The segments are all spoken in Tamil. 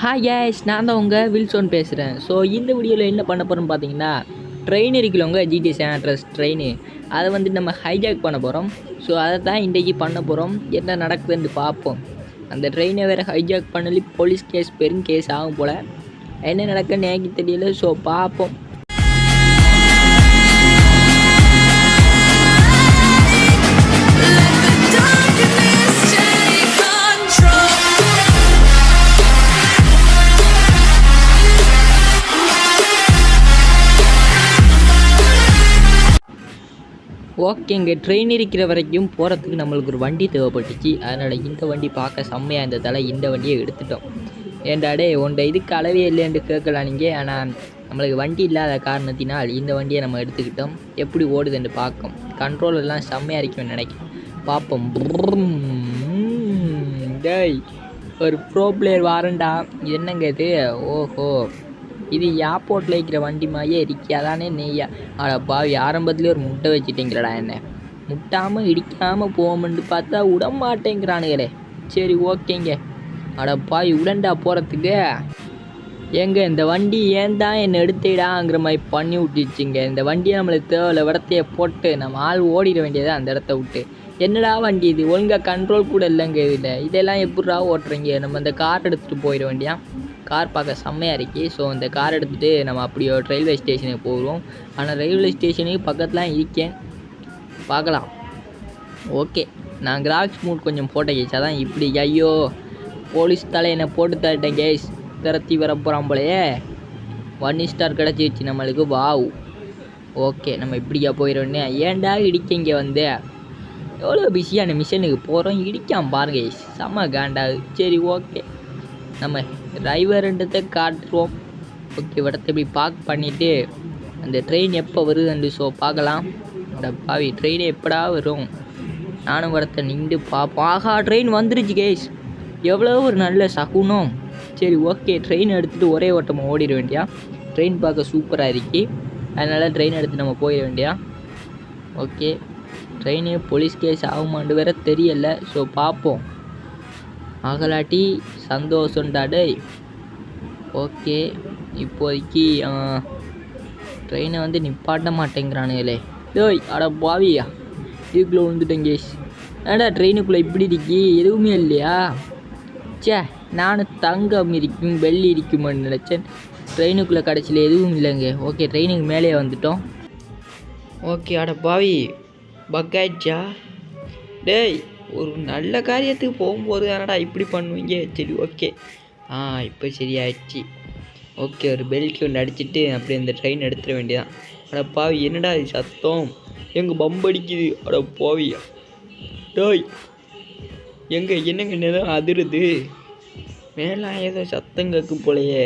ஹாய் கேஸ், நான் தான் உங்கள் வில்சோன் பேசுகிறேன். ஸோ இந்த வீடியோவில் என்ன பண்ண போகிறோம்னு பார்த்தீங்கன்னா, ட்ரெயின் இருக்குல்லவங்க ஜிடி சான் அண்ட்ரியாஸ் ட்ரெயின், அதை வந்து நம்ம ஹைஜாக் பண்ண போகிறோம். ஸோ அதை தான் இன்றைக்கி பண்ண போகிறோம். என்ன நடக்குதுன்னு பார்ப்போம். அந்த ட்ரெயினை வேறு ஹைஜாக் பண்ணி போலீஸ் கேஸ் பெரும் கேஸ் ஆகும் போல். என்ன நடக்குன்னு எனக்கு தெரியல. ஸோ பார்ப்போம். ஓகேங்க, ட்ரெயின் இருக்கிற வரைக்கும் போகிறதுக்கு நம்மளுக்கு ஒரு வண்டி தேவைப்பட்டுச்சு. அதனால் இந்த வண்டி பார்க்க செம்மையாக இருந்ததால் இந்த வண்டியை எடுத்துட்டோம். ஏண்டாடே உண்ட இதுக்கு அளவே இல்லைன்னு கேட்கலாம் நீங்கள். ஆனால் நம்மளுக்கு வண்டி இல்லாத காரணத்தினால் இந்த வண்டியை நம்ம எடுத்துக்கிட்டோம். எப்படி ஓடுதுன்னு பார்க்கும். கண்ட்ரோல் எல்லாம் செம்மையாக இருக்கும்னு நினைக்கிறேன். பார்ப்போம். டேய், ஒரு ப்ரோ பிளேயர் வாரண்டா. என்னங்க இது? ஓஹோ, இது ஏர்போர்ட்டில் இருக்கிற வண்டி மாதிரியே இருக்கியாதானே நெய்யா? பாவி, ஆரம்பத்துலேயே ஒரு முட்டை வச்சுட்டீங்களடா. என்ன முட்டாமல் இடிக்காமல் போவோம்னு பார்த்தா விடமாட்டேங்கிறானுங்களே. சரி ஓகேங்க. பாவி, உடண்டா போகிறதுக்கு. ஏங்க இந்த வண்டி ஏன் தான் என்னை எடுத்துடாங்கிற மாதிரி பண்ணி விட்டுச்சுங்க. இந்த வண்டியை நம்மளுக்கு தேவையில்ல, விடத்தையே போட்டு நம்ம ஆள் ஓடிட வேண்டியது அந்த இடத்த விட்டு. என்னடா வண்டி இது, ஒழுங்காக கண்ட்ரோல் கூட இல்லைங்க இதில். இதெல்லாம் எப்படா ஓட்டுறீங்க? நம்ம இந்த கார் எடுத்துகிட்டு போயிட வேண்டியா? கார் பார்க்க செம்மையாக இருக்குது. ஸோ இந்த கார் எடுத்துகிட்டு நம்ம அப்படியே ரயில்வே ஸ்டேஷனுக்கு போகிறோம். ஆனால் ரயில்வே ஸ்டேஷனுக்கு பக்கத்தில் இருக்கேன், பார்க்கலாம். ஓகே, நான் கிராஃபிக்ஸ் மூட் கொஞ்சம் போட்ட கேஸ். அதான் இப்படி. ஐயோ, போலீஸ் தலை என்னை போட்டு தரட்டேன் கேஸ். திரத்தி வர போகிறான் போலையே. 1 ஸ்டார் கிடச்சிருச்சு நம்மளுக்கு. வாவ். ஓகே, நம்ம இப்படியா போயிடுவோன்னே. ஏன்டா இடிக்க இங்கே வந்து? எவ்வளோ பிஸியான மிஷனுக்கு போகிறோம், இடிக்காம பாருங்க கேஸ். செம்ம காண்டாது. சரி ஓகே, நம்ம டிரைவர்ன்றதை காட்டுறோம். ஓகே, இடத்த இப்படி பார்க் பண்ணிவிட்டு அந்த ட்ரெயின் எப்போ வருதுன்னு ஸோ பார்க்கலாம். பாவி, ட்ரெயினே எப்படா வரும்? நானும் இடத்த நின்று பார்ப்போம். ஆஹா, ட்ரெயின் வந்துருச்சு கேஸ். எவ்வளோ ஒரு நல்ல சகுனம். சரி ஓகே, ட்ரெயின் எடுத்துகிட்டு ஒரே ஓட்டமாக ஓடிட வேண்டியா. ட்ரெயின் பார்க்க சூப்பராக இருக்கு. அதனால் ட்ரெயின் எடுத்து நம்ம போயிட வேண்டியா. ஓகே, ட்ரெயின் போலீஸ் கேஸ் ஆகுமான்னு வேற தெரியல. ஸோ பார்ப்போம். ஆகலாட்டி சந்தோஷம்டாடே. ஓகே, இப்போதைக்கு ட்ரெயினை வந்து நிப்பாட்ட மாட்டேங்கிறானுங்களே. டேய், பாவியா, இதுக்குள்ளே விழுந்துட்டேன் கேஸ். ஏடா ட்ரெயினுக்குள்ளே இப்படி இருக்கி, எதுவுமே இல்லையா? சே, நானும் தங்கம் இருக்கும் வெள்ளி இருக்குமான்னு நினச்சேன். ட்ரெயினுக்குள்ளே கடைசியில் எதுவும் இல்லைங்க. ஓகே, ட்ரெயினுக்கு மேலே வந்துட்டோம். ஓகே, பாவி, பக்காயிடுச்சா? டேய், ஒரு நல்ல காரியத்துக்கு போகும்போது தானடா இப்படி பண்ணுவீங்க. சரி ஓகே, இப்போ சரியாயிடுச்சு. ஓகே, ஒரு பெல்ட் ஒன்று அடிச்சுட்டு அப்படி அந்த ட்ரெயின் எடுத்துட வேண்டியதான். பாவி, என்னடா இது சத்தம்? எங்கள் பம்படிக்குது. பாவியா. டேய், என்னங்க ஏதோ அதிருது மேலே, ஏதோ சத்தம் கேட்கும் போலையே.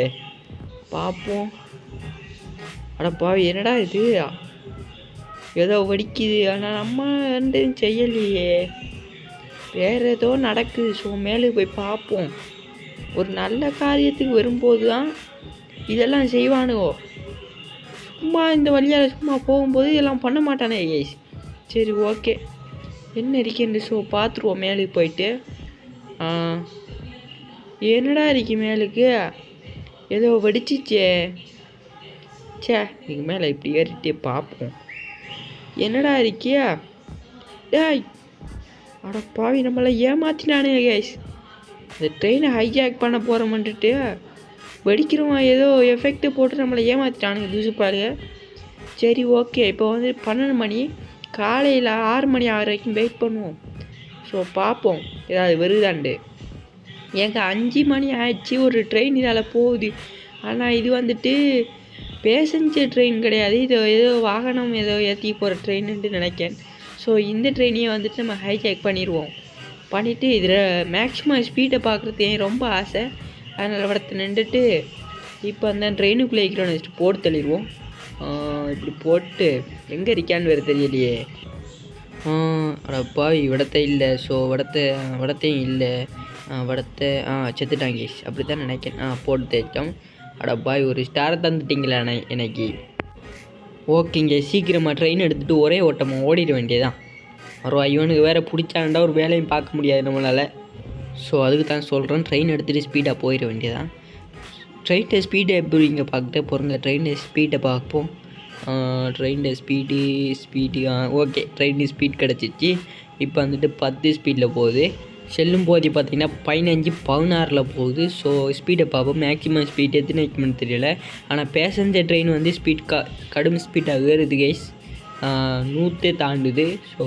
பார்ப்போம். பாவி, என்னடா இது? ஏதோ வடிக்குது. ஆனால் நம்ம வந்து செய்யலையே, வேறு ஏதோ நடக்குது. ஸோ மேலே போய் பார்ப்போம். ஒரு நல்ல காரியத்துக்கு வரும்போது தான் இதெல்லாம் செய்வானுவோ. சும்மா இந்த வழியால் சும்மா போகும்போது இதெல்லாம் பண்ண மாட்டானே கேஸ். சரி ஓகே, என்ன இருக்கேன்னு ஸோ பார்த்துருவோம். மேலுக்கு போயிட்டு என்னடா இருக்கு மேலுக்கு? ஏதோ வெடிச்சிச்சே. சே, இதுக்கு மேலே இப்படி ஏறிட்டே பார்ப்போம். என்னடா இருக்கியா? டேய், பாவி, நம்மளை ஏமாற்றினானே கேஸ். இந்த ட்ரெயினை ஹைஜாக் பண்ண போகிறோம்ன்ட்டு வெடிக்கிறோமா ஏதோ எஃபெக்ட்டு போட்டு நம்மளை ஏமாற்றிட்டானுங்க தூசுப்பாளுங்க. சரி ஓகே, இப்போ வந்து 12 மணி, காலையில் 6 மணி ஆகிற வரைக்கும் வெயிட் பண்ணுவோம். ஸோ பார்ப்போம் ஏதாவது வருதாண்டு. ஏங்க 5 மணி ஆயிடுச்சு, ஒரு ட்ரெயின் இதால் போகுது. ஆனால் இது வந்துட்டு பேசஞ்சர் ட்ரெயின் கிடையாது, இது ஏதோ வாகனம் ஏதோ ஏற்றி போகிற ட்ரெயின்னுட்டு நினைக்கிறேன். ஸோ இந்த ட்ரெயினையே வந்துட்டு நம்ம ஹைஜாக் பண்ணிவிட்டு இதில் மேக்ஸிமம் ஸ்பீடை பார்க்குறது ரொம்ப ஆசை. அதனால் இடத்த நின்றுட்டு இப்போ அந்த ட்ரெயினுக்குள்ளே இருக்கிறோன்னு வச்சுட்டு போட்டு தள்ளிடுவோம். இப்படி போட்டு எங்கே இருக்கான்னு வேறு தெரியலையே. பாவி, விடத்தை இல்லை. ஸோ விடத்தையும் இல்லை. விடத்தை செத்துட்டாங்க அப்படி தான் நினைக்கிறேன். போட்டு தேய்ச்சோம். பாய், ஒரு ஸ்டாரை தந்துட்டிங்களா எனக்கு? ஓகேங்க, சீக்கிரமாக ட்ரெயின் எடுத்துகிட்டு ஒரே ஓட்டமாக ஓடிட வேண்டியதான். இவனுக்கு வேறு பிடிச்சாண்டா ஒரு வேலையும் பார்க்க முடியாது நம்மளால். ஸோ அதுக்கு தான் சொல்கிறேன், ட்ரெயின் எடுத்துகிட்டு ஸ்பீடாக போயிட வேண்டியதான். ட்ரெயினோட ஸ்பீடை எப்படி இங்கே பார்த்துட்டே போகிறோங்க. ட்ரெயினோட ஸ்பீடை பார்ப்போம். ட்ரெயினோட ஸ்பீடு ஓகே, ட்ரெயின் ஸ்பீட் கிடச்சிச்சு. இப்போ வந்துட்டு 10 ஸ்பீடில் போகுது. செல்லும் போது பார்த்திங்கன்னா 15, 16 போகுது. ஸோ ஸ்பீடை பார்ப்போம். மேக்ஸிமம் ஸ்பீட் எத்தனை வைக்கணும்னு தெரியல. ஆனால் பேசஞ்சர் ட்ரெயின் வந்து ஸ்பீட் கடும் ஸ்பீடாக ஏறுது கைஸ். 100 தாண்டுது. ஸோ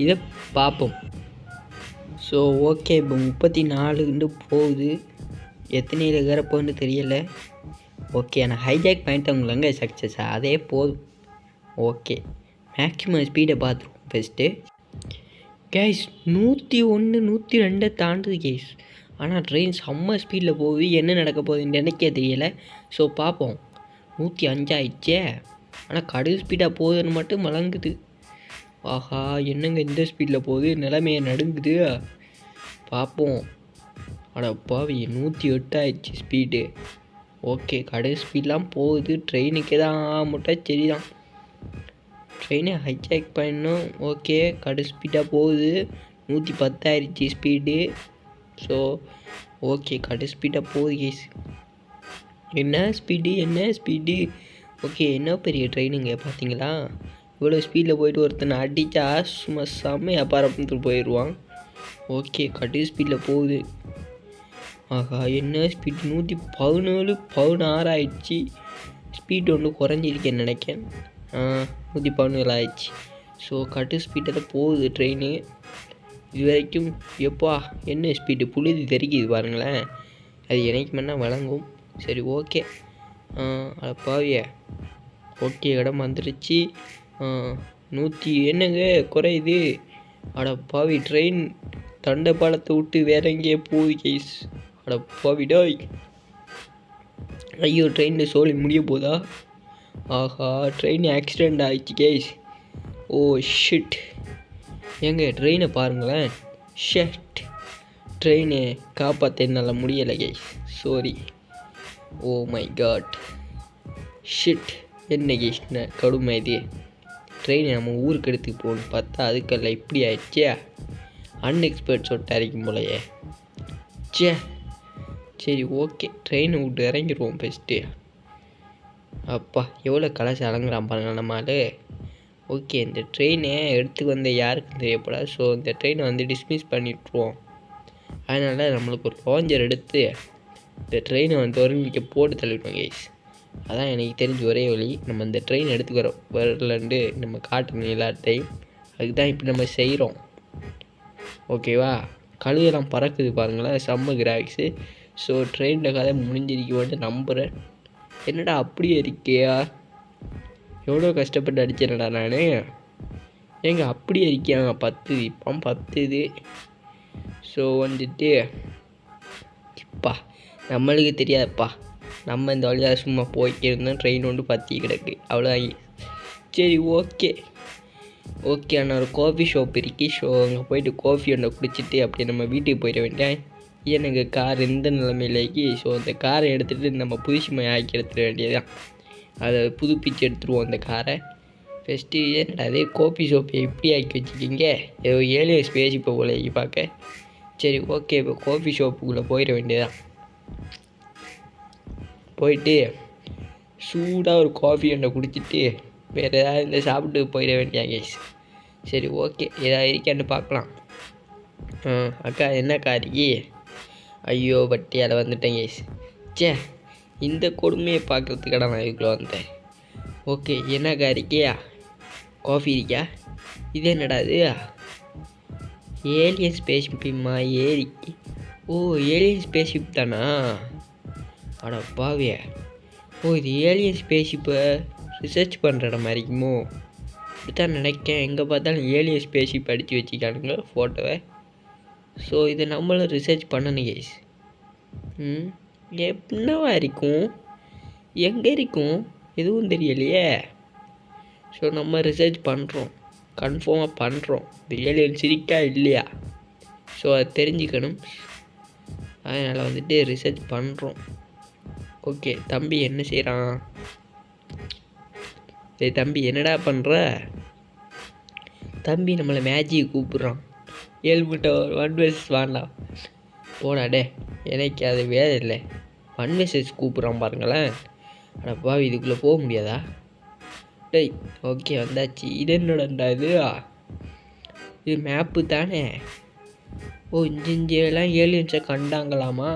இதை பார்ப்போம். ஸோ ஓகே, இப்போ 34 போகுது. எத்தனையில் ஏறப்போன்னு தெரியலை. ஓகே, ஆனால் ஹைஜாக் பண்ணிட்டவங்களங்க சக்ஸஸாக, அதே போதும். ஓகே, மேக்ஸிமம் ஸ்பீடை பார்த்துருவோம் ஃபஸ்ட்டு. கேஸ் 101, 102 தாண்டுது கேஸ். ஆனால் ட்ரெயின் செம்ம ஸ்பீடில் போகுது. என்ன நடக்க போகுதுன்னு எனக்கே தெரியலை. ஸோ பார்ப்போம். 105 ஆயிடுச்சே. ஆனால் கடும் ஸ்பீடாக போகுதுன்னு மட்டும் வழங்குது. ஆஹா, என்னங்க இந்த ஸ்பீடில் போகுது, நிலைமையை நடுங்குது. பார்ப்போம். பாவி 108 ஆயிடுச்சு ஸ்பீடு. ஓகே, கடும் ஸ்பீட்லாம் போகுது. ட்ரெயினுக்கே தான் மட்டும் சரிதான். ட்ரெயினை ஹைஜாக் பண்ணணும். ஓகே, கடும் ஸ்பீடாக போகுது. 110 ஆயிடுச்சு ஸ்பீடு. ஸோ ஓகே, கடும் ஸ்பீடாக போகுது கேஸ். என்ன ஸ்பீடு. ஓகே, என்ன பெரிய ட்ரெயினுங்க பார்த்தீங்களா? இவ்வளோ ஸ்பீடில் போயிட்டு ஒருத்தனை அடித்தா சும்மா செம்மையாக பரப்புட்டு போயிடுவான். ஓகே, கடும் ஸ்பீடில் போகுது. ஆஹா, என்ன ஸ்பீட் 117, 16 ஆயிடுச்சு. ஸ்பீட் ஒன்று குறைஞ்சிருக்கேன்னு நினைக்கிறேன். 117 ஆயிடுச்சு. ஸோ கடும் ஸ்பீட்டில் தான் போகுது ட்ரெயின். இது வரைக்கும் எப்பா என்ன ஸ்பீடு புழுதி தெரிக்குது பாருங்களேன். அது எனக்கு வேணால் வழங்கும். சரி ஓகே. பாவிய ஓகே, இடம் வந்துருச்சு. 100 என்னங்க குறையுது. பாவி ட்ரெயின் தண்டபாலத்தை விட்டு வேற எங்கேயே போகுது கேஸ். பாவிடாய். ஐயோ, ட்ரெயினில் சோழி முடிய போதா? ஆஹா, ட்ரெயின் ஆக்சிடெண்ட் ஆகிடுச்சு கேஸ். Oh shit. ஏங்க ட்ரெயினை பாருங்களேன். ஷட், ட்ரெயினை காப்பாற்ற என்னால் முடியலை guys. Sorry. Oh my god. Shit, என்ன கேஸ் கடுமை இது. ட்ரெயினை நம்ம ஊருக்கு எடுத்துக்கு போகணும்னு பார்த்தா அதுக்கெல்லாம் இப்படி ஆயிடுச்சே. அன்எக்ஸ்பர்ட் சொட்டு அரைக்கும் போலையே. சரி ஓகே, ட்ரெயினை விட்டு இறங்கிடுவோம் ஃபஸ்ட்டு. அப்பா எவ்வளோ கலசி அலங்குறான் பாருங்க நம்மளால். ஓகே, இந்த ட்ரெயினை எடுத்துக்கு வந்த யாருக்கும் தெரியப்படாது. ஸோ இந்த ட்ரெயினை வந்து டிஸ்மிஸ் பண்ணிவிட்ருவோம். அதனால் நம்மளுக்கு ஒரு லாஞ்சர் எடுத்து இந்த ட்ரெயினை வந்து ஒருமிக்க போட்டு தள்ளிவிடுவோம் கைஸ். அதான் எனக்கு தெரிஞ்ச ஒரே வழி. நம்ம இந்த ட்ரெயின் எடுத்துக்கிற வரலன்ட்டு நம்ம காட்டணும் எல்லாத்தையும். அதுக்கு தான் இப்போ நம்ம செய்கிறோம். ஓகேவா? கழுவெல்லாம் பறக்குது பாருங்களேன், செம்ம கிராஃபிக்ஸு. ஸோ ட்ரெயினில் கதை முடிஞ்சிருக்க நம்புகிறேன். என்னடா அப்படியே இருக்கியா? எவ்வளோ கஷ்டப்பட்டு அடிச்சிடடா நான். ஏங்க அப்படியே இருக்கியாங்க? 10 இப்போ 10. ஸோ வந்துட்டு இப்பா நம்மளுக்கு தெரியாதுப்பா. நம்ம இந்த வழியாக சும்மா போய்க்கு இருந்தோம். ட்ரெயின் ஒன்று பற்றி கிடக்கு, அவ்வளோதான். சரி ஓகே அண்ணா, ஒரு காஃபி ஷாப் இருக்கு. ஸோ அங்கே போயிட்டு காஃபி ஒன்றை குடிச்சிட்டு அப்படியே நம்ம வீட்டுக்கு போயிட வேண்டியேன். எனக்கு கார் இந்த நிலைமையிலேக்கு. ஸோ அந்த காரை எடுத்துகிட்டு நம்ம புதுசுமை ஆக்கி எடுத்துட வேண்டியதுதான். அதை புதுப்பிச்சு எடுத்துருவோம் அந்த காரை ஃபஸ்ட்டு. அதே காஃபி ஷாப்பை எப்படி ஆக்கி வச்சுக்கிங்க? ஏதோ ஏலியன் ஸ்பேஸ் இப்போ போல பார்க்க. சரி ஓகே, இப்போ காஃபி ஷாப்புக்குள்ளே போயிட வேண்டியதான். போயிட்டு சூடாக ஒரு காஃபி ஒன்றை குடிச்சிட்டு வேறு ஏதாவது இந்த சாப்பிட்டு போயிட வேண்டியா கேஸ். சரி ஓகே, ஏதாவது இருக்கான்னு பார்க்கலாம். அக்கா என்னக்கா இருக்கி? ஐயோ பட்டியால் வந்துட்டேன் கேஸ். இந்த கொடுமையை பார்க்குறதுக்கடா நான் இதுக்குள்ளே வந்தேன். ஓகே, என்னக்கா இருக்கியா? காஃபி இருக்கியா? இது என்னடா இது? ஏலியன் ஸ்பேஸ்ஷிப்புமா? ஏலியன் ஸ்பேஸ்ஷிப் தானா? பாவிய. இது ஏலியன் ஸ்பேஸ்ஷிப்பை ரிசர்ச் பண்ணுற இடம் மாதிரிக்குமோ? இப்படித்தான் நினைக்கேன். எங்கே பார்த்தாலும் ஏலியன் ஸ்பேஸ்ஷிப் அடித்து வச்சுக்கானுங்க ஃபோட்டோவை. ஸோ இதை நம்மளும் ரிசர்ச் பண்ணணும் கேஸ். என்னவா இருக்கும்? எங்கே இருக்கும்? எதுவும் தெரியலையே. ஸோ நம்ம ரிசர்ச் பண்ணுறோம், கன்ஃபார்மாக பண்ணுறோம். இந்த ஏலியன் சிரிக்கா இல்லையா? ஸோ அதை தெரிஞ்சுக்கணும். அதனால் வந்துட்டு ரிசர்ச் பண்ணுறோம். ஓகே, தம்பி என்ன செய்கிறான்? தம்பி என்னடா பண்ணுற? தம்பி நம்மளை மேஜிக்கு கூப்பிட்றான். 7 1 vs 1 போடாடே, எனக்கு அது வேலை இல்லை. ஒன் மெசேஜ் கூப்பிட்றான் பாருங்களேன். அடப்பா இதுக்குள்ளே போக முடியாதா? டேய் ஓகே வந்தாச்சு. இது என்னடா இது மேப்பு தானே? ஓ இஞ்செல்லாம் ஏலியன்ஸை கண்டாங்களாமா?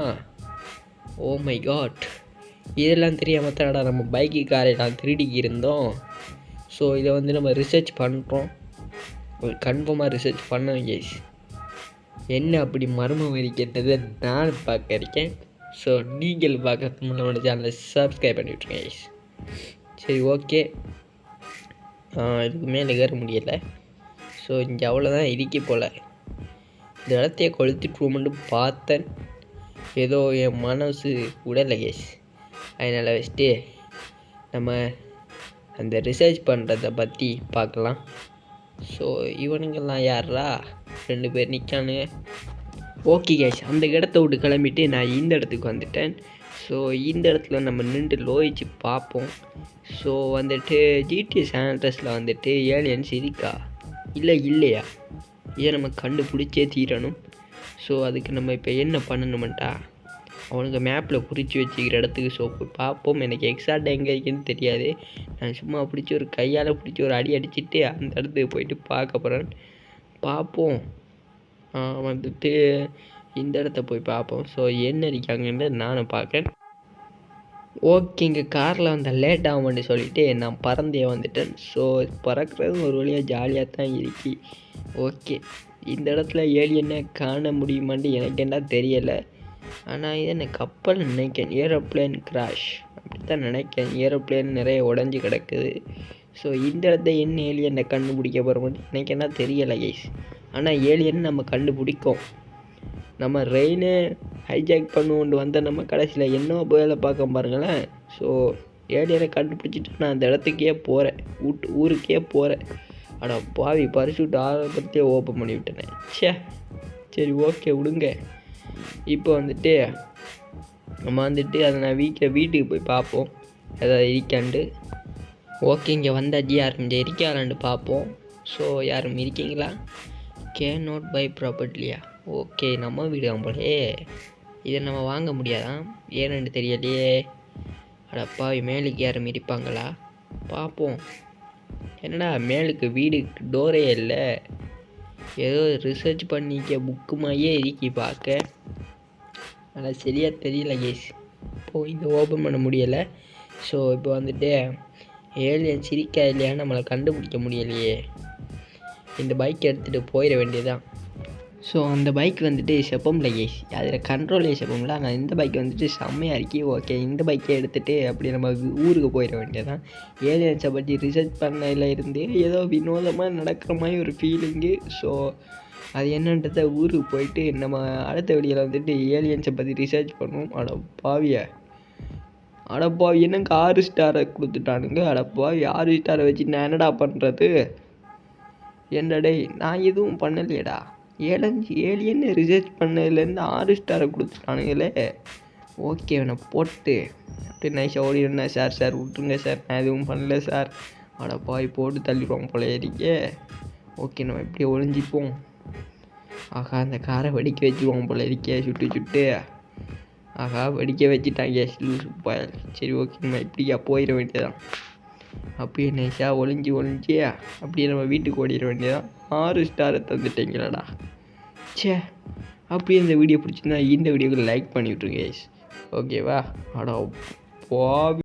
ஓ மை காட், இதெல்லாம் தெரியாமல் தானடா நம்ம பைக்கு காரையெல்லாம் திருடிக்கி இருந்தோம். ஸோ இதை வந்து நம்ம ரிசர்ச் பண்ணுறோம். கன்ஃபார்மாக ரிசர்ச் பண்ணோம் கேஸ். என்ன அப்படி மர்மம் இருக்கிறது நான் பார்க்க இருக்கேன். ஸோ நீங்கள் பார்க்கறதுக்கு முன்னாடி சேனலை சப்ஸ்கிரைப் பண்ணி விட்ருங்க கேஸ். சரி ஓகே, இதுக்கு மேலே ஏற முடியலை. ஸோ இங்கே அவ்வளோதான் இடிக்க போல். இந்த இடத்தையே கொளுத்திட்டுருவோம்னு பார்த்தேன். ஏதோ என் மனசு உடலை கேஸ். அதனால் வச்சுட்டு நம்ம அந்த ரிசர்ச் பண்ணுறதை பற்றி பார்க்கலாம். ஸோ இவனுங்கெல்லாம் யாரா 2 பேர் நிற்கானுங்க. ஓகே கேஸ், அந்த இடத்த விட்டு கிளம்பிட்டு நான் இந்த இடத்துக்கு வந்துட்டேன். ஸோ இந்த இடத்துல நம்ம நின்று லோயிச்சு பார்ப்போம். ஸோ வந்துட்டு ஜிடிஏ சாண்ட்ரஸில் வந்துட்டு ஏலியன்ஸ் இருக்கா இல்லையா இதை நம்ம கண்டுபிடிச்சே தீரணும். ஸோ அதுக்கு நம்ம இப்போ என்ன பண்ணணுமெண்டா, அவனுங்க மேப்பில் குறித்து வச்சுக்கிற இடத்துக்கு ஸோ போய் பார்ப்போம். எனக்கு எக்ஸாக்டாக எங்கே இருக்குன்னு தெரியாது. நான் சும்மா பிடிச்சி ஒரு கையால் பிடிச்சி ஒரு அடி அடிச்சுட்டு அந்த இடத்துக்கு போயிட்டு பார்க்க போகிறேன். பார்ப்போம். வந்துட்டு இந்த இடத்த போய் பார்ப்போம். ஸோ என்ன இருக்காங்கன்னு நானும் பார்க்கேன். ஓகே, இங்கே காரில் வந்த லேட் ஆகும்னு சொல்லிவிட்டு நான் பறந்தே வந்துட்டேன். ஸோ பறக்கிறது ஒரு வழியாக ஜாலியாக தான் இருக்கு. ஓகே, இந்த இடத்துல ஏலியனை காண முடியுமான்னு எனக்கு என்ன தெரியலை. ஆனால் இது என்ன கப்பல் நினைக்கிறேன், ஏரோப்ளேன் கிராஷ் அப்படி தான் நினைக்கிறேன். ஏரோப்ளேன் நிறைய உடஞ்சி கிடக்குது. ஸோ இந்த இடத்த என்ன ஏலியனை கண்டுபிடிக்க போகிறோம்னு எனக்கு என்ன தெரியலை கைஸ். ஆனால் ஏலியன் நம்ம கண்டுபிடிக்கும். நம்ம ரெயினை ஹைஜாக் பண்ணுவோண்டு வந்த நம்ம கடைசியில் என்ன வேலை பார்க்க பாருங்களேன். ஸோ ஏலியனை கண்டுபிடிச்சிட்டு நான் அந்த இடத்துக்கே போகிறேன், ஊருக்கே போகிறேன். ஆனால் பாவி பரிசுட்டு ஆரம்பத்தையே ஓப்பன் பண்ணி விட்டேனே. சரி ஓகே விடுங்க. இப்போ வந்துட்டு நம்ம வந்துட்டு அதை நான் வீட்டுக்கு போய் பார்ப்போம் ஏதாவது இருக்காண்டு. ஓகே, இங்கே வந்தாச்சு. யாரும் இங்கே இருக்காளான்னு பார்ப்போம். ஸோ யாரும் இருக்கீங்களா? Note by ப்ராப்பர்ட்டியா? ஓகே, நம்ம வீடு போலே. இதை நம்ம வாங்க முடியாதான், ஏன்னு தெரியலையே. அடப்பா மேலுக்கு யாரும் இருப்பாங்களா பார்ப்போம். என்னடா மேலுக்கு வீடுக்கு டோரே இல்லை, ஏதோ ரிசர்ச் பண்ணிக்க புக்குமாயே இருக்கி பார்க்க. ஆனால் சரியாக தெரியல கேஸ். இப்போது இதை ஓப்பன் பண்ண முடியலை. ஸோ இப்போ வந்துட்டு ஏலியன்ஸ் இருக்கா இல்லையான்னு நம்மளை கண்டுபிடிக்க முடியலையே. இந்த பைக் எடுத்துகிட்டு போயிட வேண்டியதுதான். ஸோ அந்த பைக் வந்துட்டு செப்பம்ல கேஸ், அதில் கண்ட்ரோலே செப்பம்ல. ஆனால் இந்த பைக் வந்துட்டு செம்மையாக இருக்கி. ஓகே, இந்த பைக்கை எடுத்துகிட்டு அப்படி நம்ம ஊருக்கு போயிட வேண்டியதான். ஏலியன்ஸை பற்றி ரிசர்ச் பண்ணதில் இருந்து ஏதோ வினோதமாக நடக்கிற மாதிரி ஒரு ஃபீலிங்கு. ஸோ அது என்னன்றதை ஊருக்கு போயிட்டு நம்ம அடுத்த வீடியோவில் வந்துட்டு ஏலியன்ஸை பற்றி ரிசர்ச் பண்ணுவோம். அடப்பாவி என்னங்க 6 ஸ்டாரை கொடுத்துட்டானுங்க. அடப்பாவி 6 ஸ்டாரை வச்சு நான் என்னடா பண்ணுறது? என்னடே நான் எதுவும் பண்ணலையேடா. ஏலியன் ரிசர்ச் பண்ணதுலேருந்து 6 ஸ்டாரை கொடுத்துட்டானுங்களே. ஓகே, அவனை போட்டு அப்படியே நைஸாக ஓடிடுண்ணா. சார் விட்டுருங்க சார், நான் எதுவும் பண்ணல சார். அடப்பாவி போட்டு தள்ளிடுவோம் போல இருக்கே. ஓகே, நம்ம இப்படியே ஒளிஞ்சிப்போம். ஆகா, அந்த காரை வெடிக்க வச்சுருவோம் போல இருக்கே. சுட்டு ஆகா வெடிக்க வச்சுட்டாங்க பயல். சரி ஓகே, நம்ம இப்படியா போயிட வேண்டியதான். அப்படியே நைஸாக ஒளிஞ்சி அப்படியே நம்ம வீட்டுக்கு ஓடிட வேண்டியதான். 6 ஸ்டாரை தந்துட்டீங்களடா. அப்படியே இந்த வீடியோ பிடிச்சிருந்தா இந்த வீடியோக்கு லைக் பண்ணி விட்ருங்க. ஓகேவா? அடா